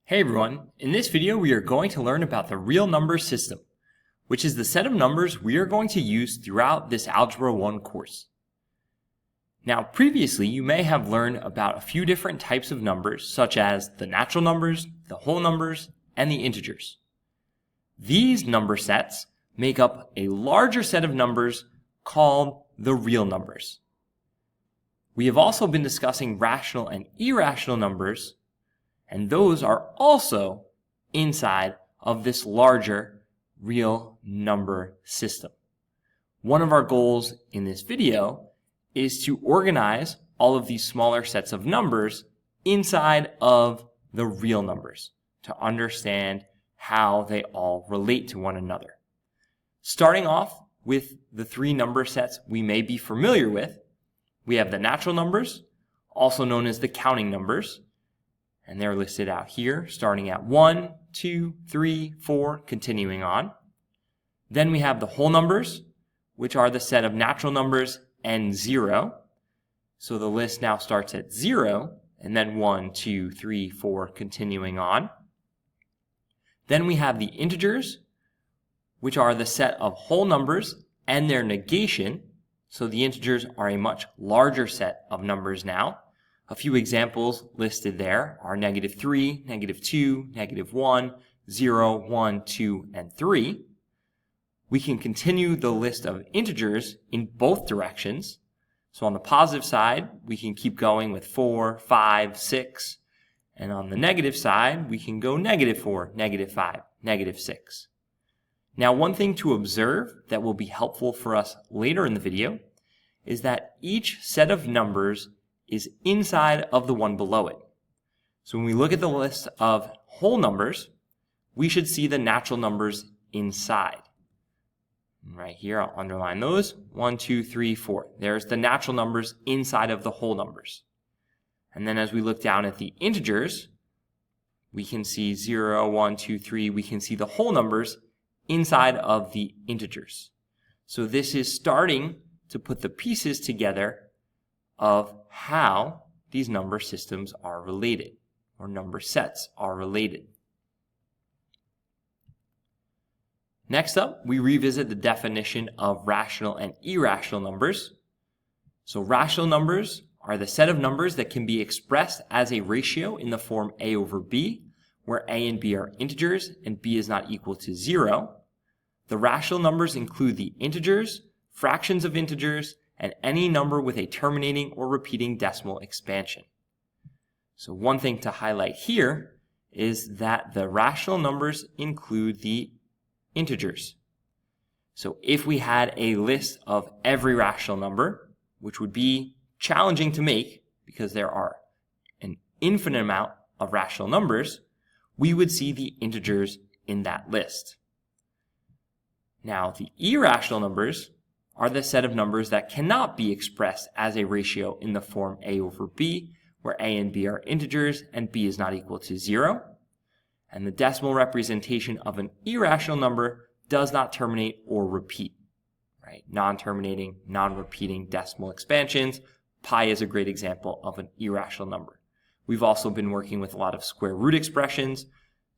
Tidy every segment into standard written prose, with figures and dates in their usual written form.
Hey everyone, in this video we are going to learn about the real number system, which is the set of numbers we are going to use throughout this Algebra 1 course. Now previously you may have learned about a few different types of numbers such as the natural numbers, the whole numbers, and the integers. These number sets make up a larger set of numbers called the real numbers. We have also been discussing rational and irrational numbers, and those are also inside of this larger real number system. One of our goals in this video is to organize all of these smaller sets of numbers inside of the real numbers to understand how they all relate to one another. Starting off with the three number sets we may be familiar with, we have the natural numbers, also known as the counting numbers, and they're listed out here, starting at 1, 2, 3, 4, continuing on. Then we have the whole numbers, which are the set of natural numbers and 0. So the list now starts at 0, and then 1, 2, 3, 4, continuing on. Then we have the integers, which are the set of whole numbers and their negation. So the integers are a much larger set of numbers now. A few examples listed there are -3, -2, -1, 0, 1, 2, and 3. We can continue the list of integers in both directions. So on the positive side, we can keep going with 4, 5, 6. And on the negative side, we can go -4, -5, -6. Now, one thing to observe that will be helpful for us later in the video is that each set of numbers is inside of the one below it. So when we look at the list of whole numbers, we should see the natural numbers inside. Right here, I'll underline those. 1, 2, 3, 4. There's the natural numbers inside of the whole numbers. And then as we look down at the integers, we can see 0, 1, 2, 3. We can see the whole numbers inside of the integers. So this is starting to put the pieces together of how these number systems are related, or number sets are related. Next up, we revisit the definition of rational and irrational numbers. So rational numbers are the set of numbers that can be expressed as a ratio in the form a over b, where a and b are integers and b is not equal to 0. The rational numbers include the integers, fractions of integers, and any number with a terminating or repeating decimal expansion. So one thing to highlight here is that the rational numbers include the integers. So if we had a list of every rational number, which would be challenging to make because there are an infinite amount of rational numbers, we would see the integers in that list. Now, the irrational numbers are the set of numbers that cannot be expressed as a ratio in the form a over b, where a and b are integers and b is not equal to 0. And the decimal representation of an irrational number does not terminate or repeat. Right? Non-terminating, non-repeating decimal expansions. Pi is a great example of an irrational number. We've also been working with a lot of square root expressions.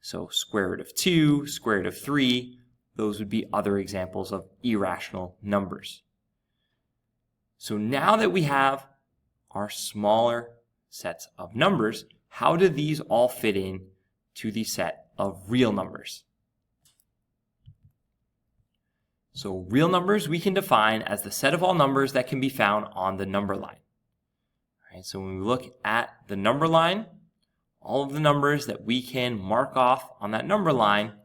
So square root of 2, square root of 3, those would be other examples of irrational numbers. So now that we have our smaller sets of numbers, how do these all fit in to the set of real numbers? So real numbers we can define as the set of all numbers that can be found on the number line. All right, so when we look at the number line, all of the numbers that we can mark off on that number line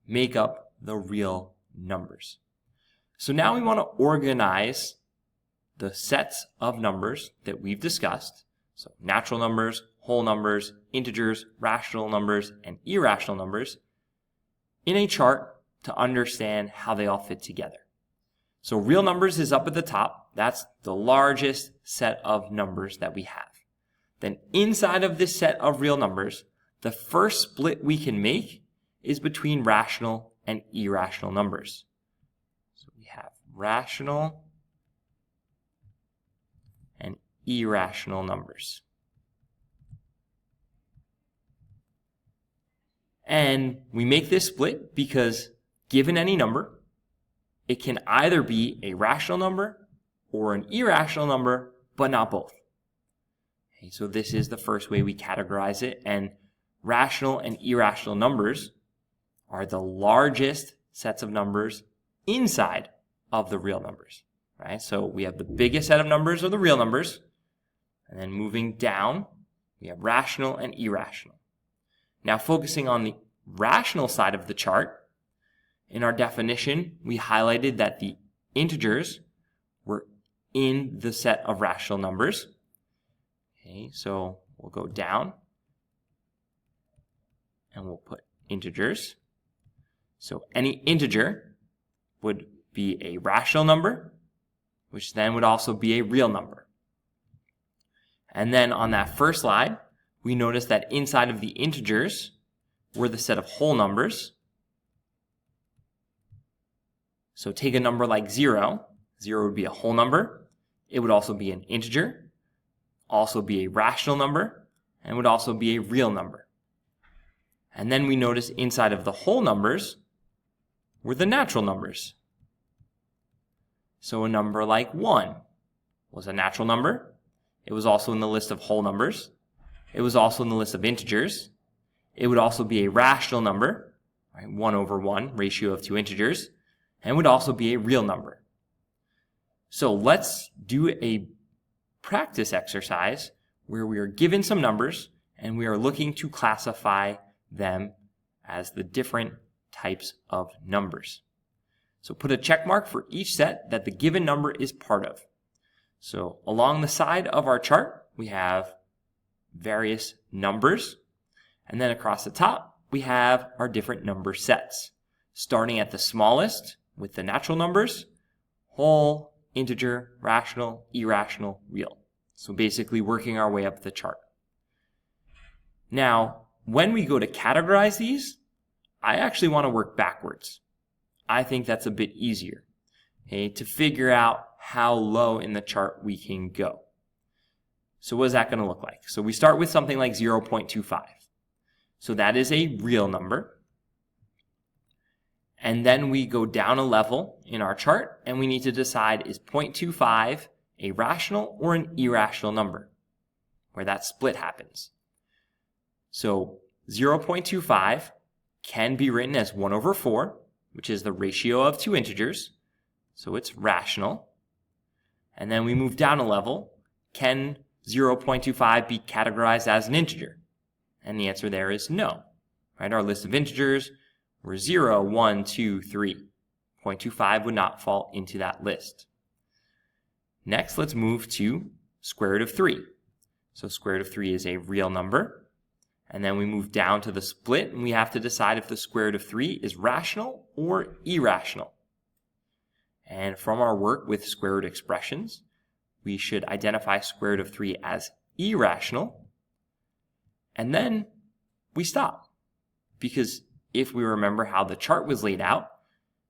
make up the real numbers. So now we want to organize the sets of numbers that we've discussed. So natural numbers, whole numbers, integers, rational numbers, and irrational numbers in a chart to understand how they all fit together. So real numbers is up at the top. That's the largest set of numbers that we have. Then inside of this set of real numbers, the first split we can make is between rational and irrational numbers. So we have rational and irrational numbers. And we make this split because given any number, it can either be a rational number or an irrational number, but not both. Okay, so this is the first way we categorize it, and rational and irrational numbers are the largest sets of numbers inside of the real numbers, right? So we have the biggest set of numbers are the real numbers, and then moving down, we have rational and irrational. Now focusing on the rational side of the chart, in our definition, we highlighted that the integers were in the set of rational numbers. Okay, so we'll go down and we'll put integers. So any integer would be a rational number, which then would also be a real number. And then on that first slide, we notice that inside of the integers were the set of whole numbers. So take a number like 0. 0 would be a whole number. It would also be an integer, also be a rational number, and would also be a real number. And then we notice inside of the whole numbers were the natural numbers. So a number like 1 was a natural number. It was also in the list of whole numbers. It was also in the list of integers. It would also be a rational number, right? 1/1, ratio of two integers, and would also be a real number. So let's do a practice exercise where we are given some numbers and we are looking to classify them as the different types of numbers. So put a check mark for each set that the given number is part of. So along the side of our chart, we have various numbers, and then across the top, we have our different number sets, starting at the smallest with the natural numbers, whole, integer, rational, irrational, real. So basically working our way up the chart. Now, when we go to categorize these, I actually want to work backwards. I think that's a bit easier, okay, to figure out how low in the chart we can go. So what is that going to look like? So we start with something like 0.25. So that is a real number. And then we go down a level in our chart and we need to decide, is 0.25 a rational or an irrational number, where that split happens. So 0.25 can be written as 1/4, which is the ratio of two integers. So it's rational. And then we move down a level. Can 0.25 be categorized as an integer? And the answer there is no. Right? Our list of integers were 0, 1, 2, 3. 0.25 would not fall into that list. Next, let's move to square root of 3. So square root of 3 is a real number. And then we move down to the split, and we have to decide if the square root of 3 is rational or irrational. And from our work with square root expressions, we should identify square root of 3 as irrational. And then we stop. Because if we remember how the chart was laid out,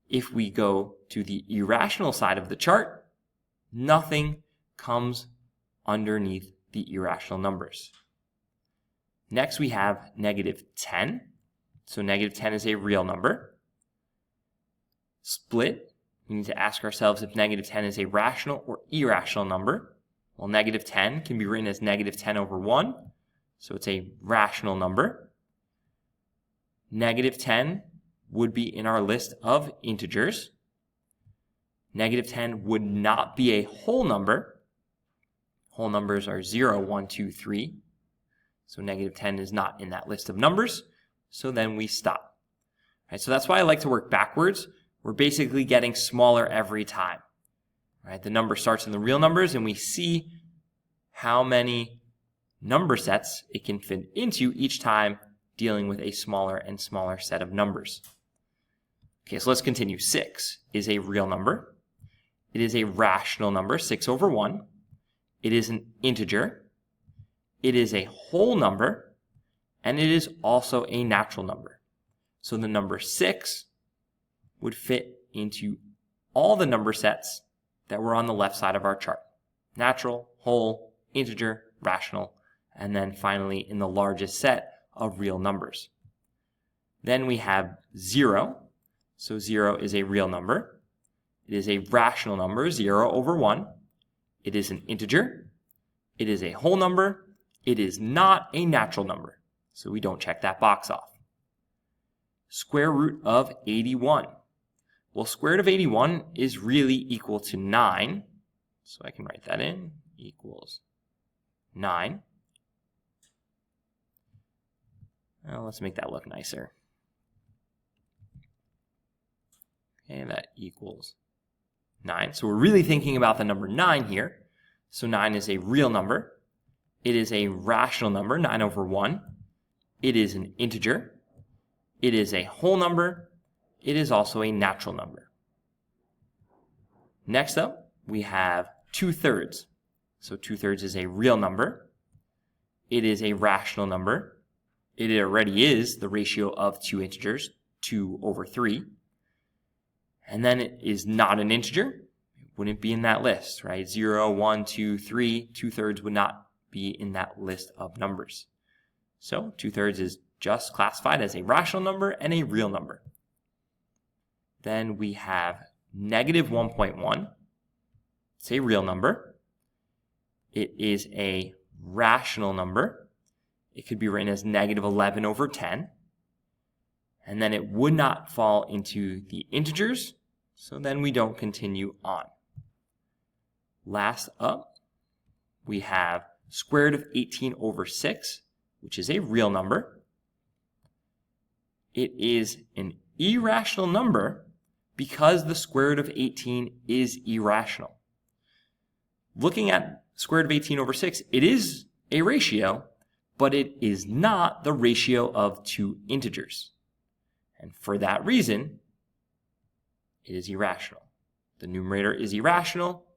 if we go to the irrational side of the chart, nothing comes underneath the irrational numbers. Next, we have -10. So -10 is a real number. Split, we need to ask ourselves if -10 is a rational or irrational number. Well, -10 can be written as -10/1, so it's a rational number. -10 would be in our list of integers. -10 would not be a whole number. Whole numbers are 0, 1, 2, 3. So -10 is not in that list of numbers. So then we stop. Right, so that's why I like to work backwards. We're basically getting smaller every time. Right, the number starts in the real numbers and we see how many number sets it can fit into each time, dealing with a smaller and smaller set of numbers. Okay, so let's continue. 6 is a real number. It is a rational number, 6/1. It is an integer. It is a whole number, and it is also a natural number. So the number 6 would fit into all the number sets that were on the left side of our chart. Natural, whole, integer, rational, and then finally in the largest set of real numbers. Then we have 0. So 0 is a real number. It is a rational number, 0 over 1. It is an integer. It is a whole number. It is not a natural number. So we don't check that box off. Square root of 81. Well, square root of 81 is really equal to 9. So I can write that in, equals 9. Well, let's make that look nicer. Okay, that equals 9. So we're really thinking about the number 9 here. So 9 is a real number. It is a rational number, 9 over 1. It is an integer. It is a whole number. It is also a natural number. Next up, we have 2/3. So 2/3 is a real number. It is a rational number. It already is the ratio of two integers, 2 over 3. And then it is not an integer. It wouldn't be in that list, right? 0, 1, 2, 3. 2/3 would not be in that list of numbers. So 2/3 is just classified as a rational number and a real number. Then we have negative 1.1. It's a real number. It is a rational number. It could be written as negative 11 over 10. And then it would not fall into the integers, so then we don't continue on. Last up, we have square root of 18 over 6, which is a real number. It is an irrational number because the square root of 18 is irrational. Looking at square root of 18 over 6, it is a ratio, but it is not the ratio of two integers. And for that reason, it is irrational. The numerator is irrational,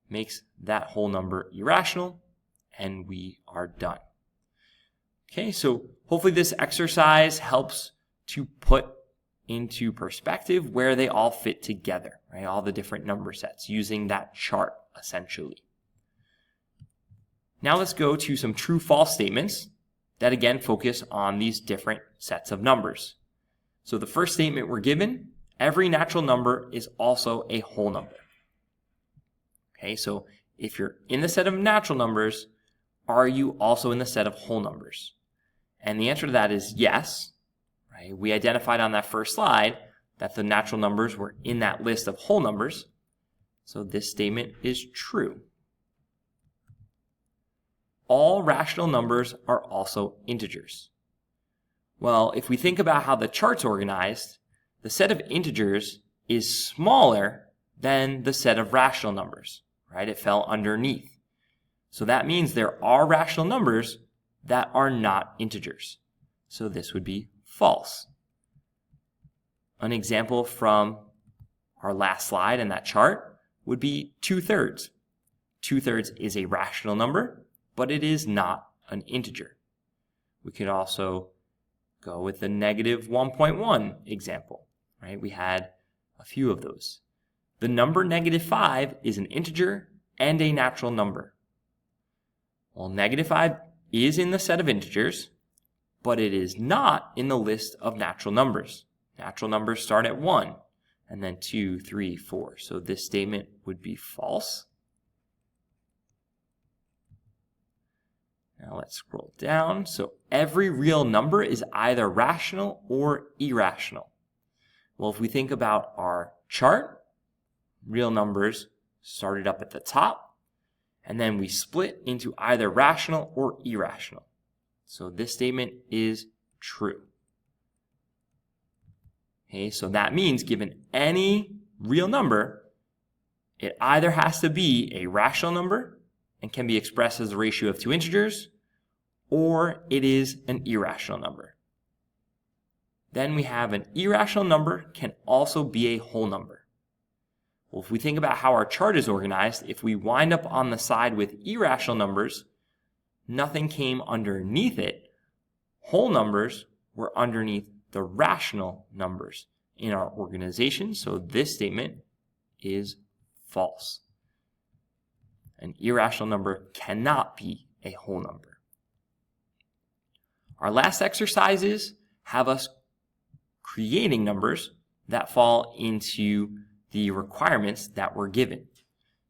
makes that whole number irrational, and we are done. Okay, so hopefully this exercise helps to put into perspective where they all fit together, right? All the different number sets using that chart, essentially. Now let's go to some true-false statements that again focus on these different sets of numbers. So the first statement we're given, every natural number is also a whole number. Okay, so if you're in the set of natural numbers, are you also in the set of whole numbers? And the answer to that is yes. Right? We identified on that first slide that the natural numbers were in that list of whole numbers. So this statement is true. All rational numbers are also integers. Well, if we think about how the chart's organized, the set of integers is smaller than the set of rational numbers, right? It fell underneath. So that means there are rational numbers that are not integers. So this would be false. An example from our last slide in that chart would be 2/3. 2/3 is a rational number, but it is not an integer. We could also go with the negative 1.1 example, right? We had a few of those. The number -5 is an integer and a natural number. Well, -5 is in the set of integers, but it is not in the list of natural numbers. Natural numbers start at 1, and then 2, 3, 4. So this statement would be false. Now let's scroll down. So every real number is either rational or irrational. Well, if we think about our chart, real numbers started up at the top, and then we split into either rational or irrational. So this statement is true. Okay, so that means given any real number, it either has to be a rational number and can be expressed as the ratio of two integers, or it is an irrational number. Then we have an irrational number can also be a whole number. Well, if we think about how our chart is organized, if we wind up on the side with irrational numbers, nothing came underneath it. Whole numbers were underneath the rational numbers in our organization, so this statement is false. An irrational number cannot be a whole number. Our last exercises have us creating numbers that fall into the requirements that were given.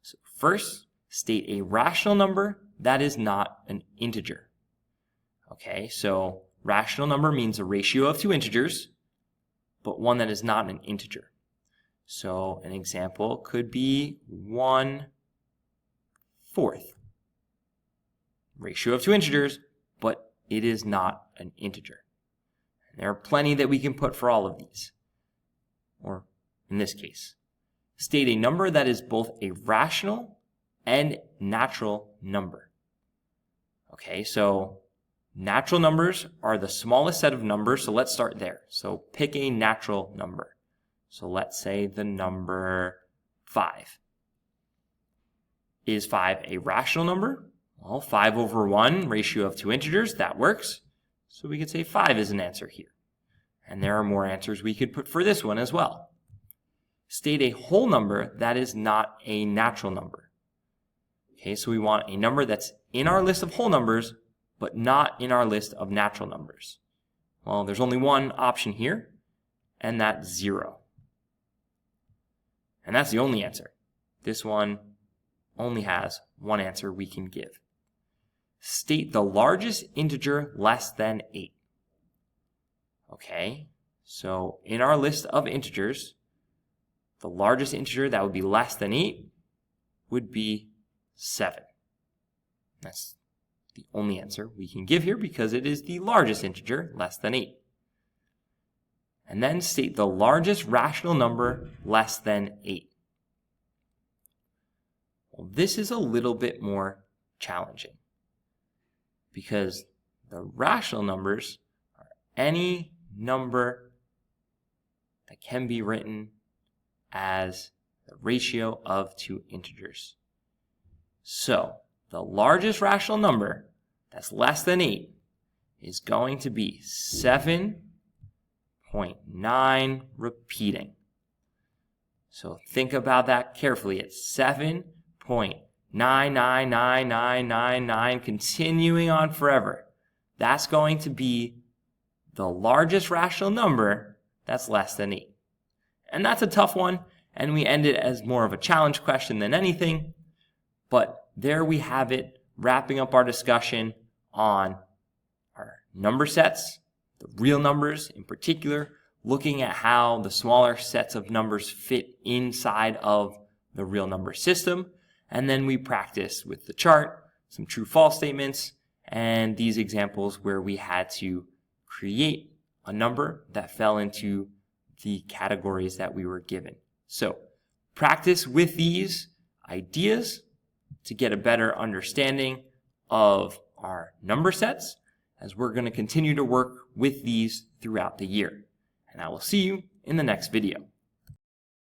So first, state a rational number that is not an integer. Okay, so rational number means a ratio of two integers, but one that is not an integer. So an example could be 1/4. Ratio of two integers, but it is not an integer. And there are plenty that we can put for all of these. Or in this case, state a number that is both a rational and natural number. Okay, so natural numbers are the smallest set of numbers, so let's start there. So pick a natural number. So let's say the number 5. Is 5 a rational number? Well, 5/1, ratio of two integers, that works. So we could say 5 is an answer here. And there are more answers we could put for this one as well. State a whole number that is not a natural number. Okay, so we want a number that's in our list of whole numbers, but not in our list of natural numbers. Well, there's only one option here, and that's 0. And that's the only answer. This one only has one answer we can give. State the largest integer less than 8. Okay, so in our list of integers, the largest integer that would be less than 8 would be 7. That's the only answer we can give here because it is the largest integer less than 8. And then state the largest rational number less than 8. Well, this is a little bit more challenging because the rational numbers are any number that can be written as the ratio of two integers. So the largest rational number that's less than 8 is going to be 7.9 repeating. So think about that carefully. It's 7.9999999 continuing on forever. That's going to be the largest rational number that's less than 8. And that's a tough one, and we end it as more of a challenge question than anything. But there we have it, wrapping up our discussion on our number sets, the real numbers in particular, looking at how the smaller sets of numbers fit inside of the real number system. And then we practice with the chart, some true-false statements, and these examples where we had to create a number that fell into the categories that we were given. So practice with these ideas to get a better understanding of our number sets, as we're going to continue to work with these throughout the year. And I will see you in the next video.